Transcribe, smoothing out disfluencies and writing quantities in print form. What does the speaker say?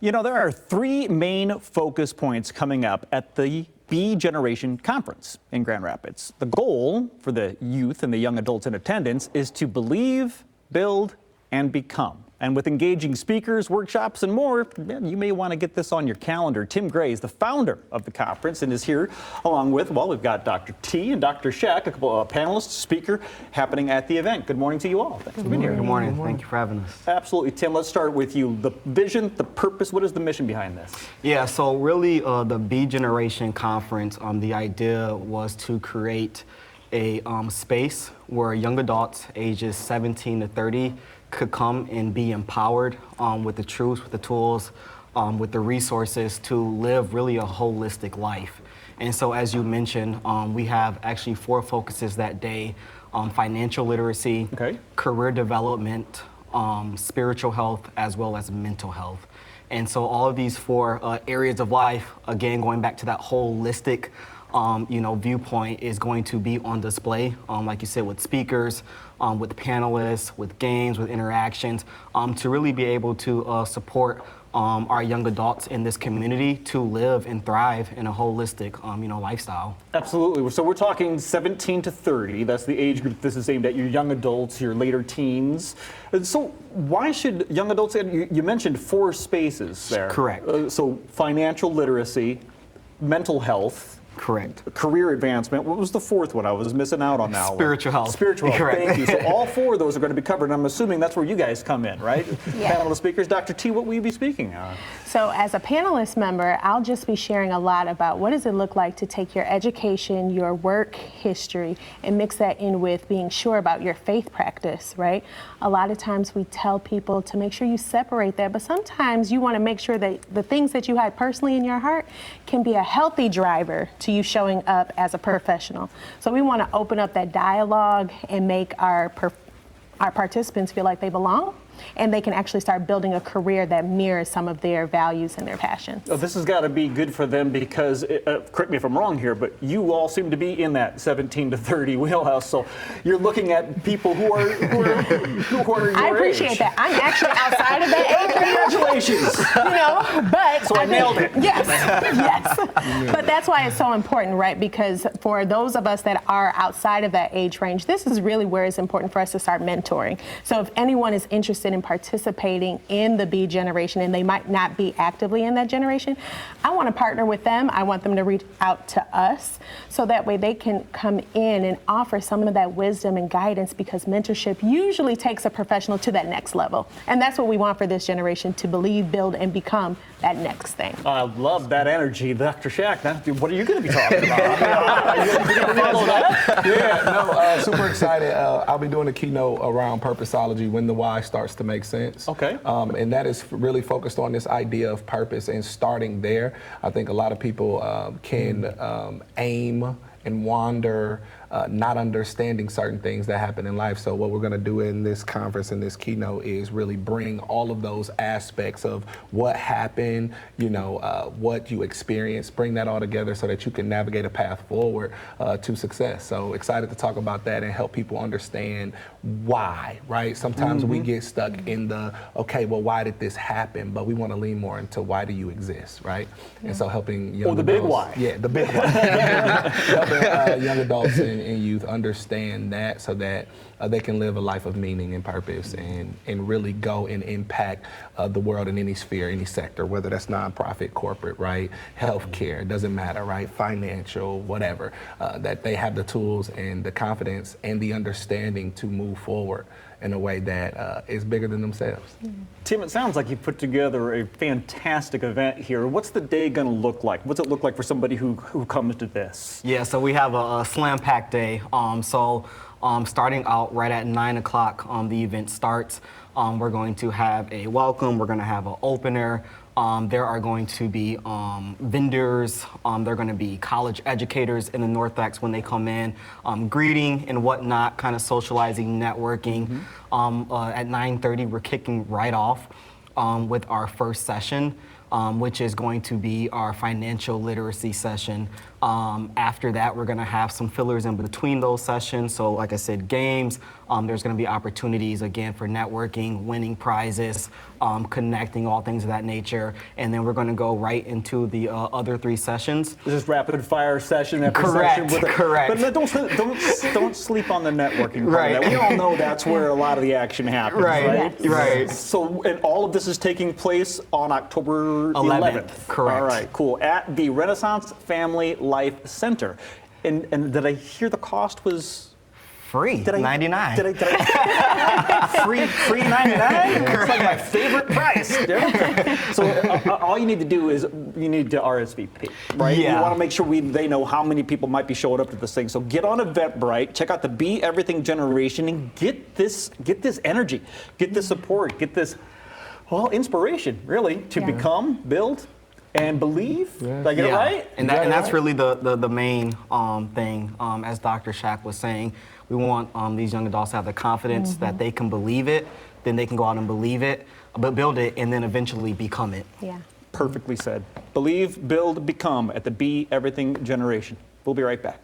You know, there are three main focus points coming up at the B Generation Conference in Grand Rapids. The goal for the youth and the young adults in attendance is to believe, build, and become. And with engaging speakers, workshops, and more, you may want to get this on your calendar. Tim Gray is the founder of the conference and is here along with, well, we've got Dr. T and Dr. Shack, a couple of panelists, speaker, happening at the event. Good morning to you all. Thanks for being here. Good morning. Thank you for having us. Absolutely. Tim, let's start with you. The vision, the purpose, what is the mission behind this? Yeah, so really the B Generation Conference, the idea was to create a space where young adults ages 17 to 30 could come and be empowered with the truths, with the tools, with the resources to live really a holistic life. And so as you mentioned, we have actually 4 focuses that day: financial literacy, career development, spiritual health, as well as mental health. And so all of these 4 areas of life, again, going back to that holistic viewpoint, is going to be on display, like you said, with speakers, with panelists, with games, with interactions, to really be able to support our young adults in this community to live and thrive in a holistic, lifestyle. Absolutely. So we're talking 17 to 30. That's the age group this is aimed at, your young adults, your later teens. So why should young adults, you mentioned 4 spaces there. Correct. So financial literacy, mental health. Correct. Career advancement. What was the 4th one I was missing out on now? Spiritual health. Spiritual health. Correct. Thank you. So all 4 of those are going to be covered. And I'm assuming that's where you guys come in, right? Yeah. Panel of speakers. Dr. T, what will you be speaking on? So as a panelist member, I'll just be sharing a lot about what does it look like to take your education, your work history, and mix that in with being sure about your faith practice, right? A lot of times we tell people to make sure you separate that, but sometimes you want to make sure that the things that you had personally in your heart can be a healthy driver to you showing up as a professional. So we want to open up that dialogue and make our participants feel like they belong, and they can actually start building a career that mirrors some of their values and their passions. Oh, this has got to be good for them because, correct me if I'm wrong here, but you all seem to be in that 17 to 30 wheelhouse. So you're looking at people who are your I appreciate age. that. I'm actually outside of that age. Congratulations. But So I nailed it. Yes, yes. But that's why it's so important, right? Because for those of us that are outside of that age range, this is really where it's important for us to start mentoring. So if anyone is interested in participating in the B generation and they might not be actively in that generation, I want to partner with them. I want them to reach out to us so that way they can come in and offer some of that wisdom and guidance, because mentorship usually takes a professional to that next level. And that's what we want for this generation, to believe, build, and become that next thing. I love that energy. Dr. Shack, what are you going to be talking about? Are you going to follow that? Yeah, super excited. I'll be doing a keynote around purposology, when the why starts to make sense. Okay. And that is really focused on this idea of purpose and starting there. I think a lot of people can aim and wander, not understanding certain things that happen in life. So what we're going to do in this conference, in this keynote, is really bring all of those aspects of what happened, what you experienced, bring that all together so that you can navigate a path forward to success. So excited to talk about that and help people understand why, right? Sometimes we get stuck in the, okay, well, why did this happen? But we want to lean more into why do you exist, right? And so helping young the big adults, why. Yeah, the big why. Helping young adults and youth understand that so that they can live a life of meaning and purpose and really go and impact the world in any sphere, any sector, whether that's nonprofit, corporate, right? Healthcare, doesn't matter, right? Financial, whatever, that they have the tools and the confidence and the understanding to move forward in a way that is bigger than themselves. Tim, it sounds like you put together a fantastic event here. What's the day going to look like? What's it look like for somebody who comes to this? Yeah, so we have a slam-packed day. Starting out right at 9 o'clock, the event starts. We're going to have a welcome. We're going to have an opener. There are going to be vendors. There are going to be college educators in the Northax when they come in, greeting and whatnot, kind of socializing, networking. At 9:30, we're kicking right off with our first session. which is going to be our financial literacy session. After that, we're going to have some fillers in between those sessions. So like I said, games, there's going to be opportunities again for networking, winning prizes, connecting, all things of that nature. And then we're going to go right into the other 3 sessions. This is rapid fire session after Correct, session. correct. But don't sleep on the networking part Right. of that. We all know that's where a lot of the action happens, Right, right? Yes. right. So, and all of this is taking place on October 11th. Correct. All right, cool. At the Renaissance Family Life Center. And did I hear the cost was Free, Did I- $99. Did I free 99? It's like my favorite price. Dude. So all you need to do is you need to RSVP, right? Yeah. You want to make sure they know how many people might be showing up to this thing. So get on Eventbrite, check out the Be Everything generation, and get this energy, get this support, get this inspiration really to Yeah. become, build, and believe. Did I get it right? And, Yeah, and that's right. really the main thing. As Dr. Shack was saying, we want these young adults to have the confidence that they can believe it, then they can go out and believe it, but build it, and then eventually become it. Yeah. Perfectly said. Believe, build, become at the Be Everything generation. We'll be right back.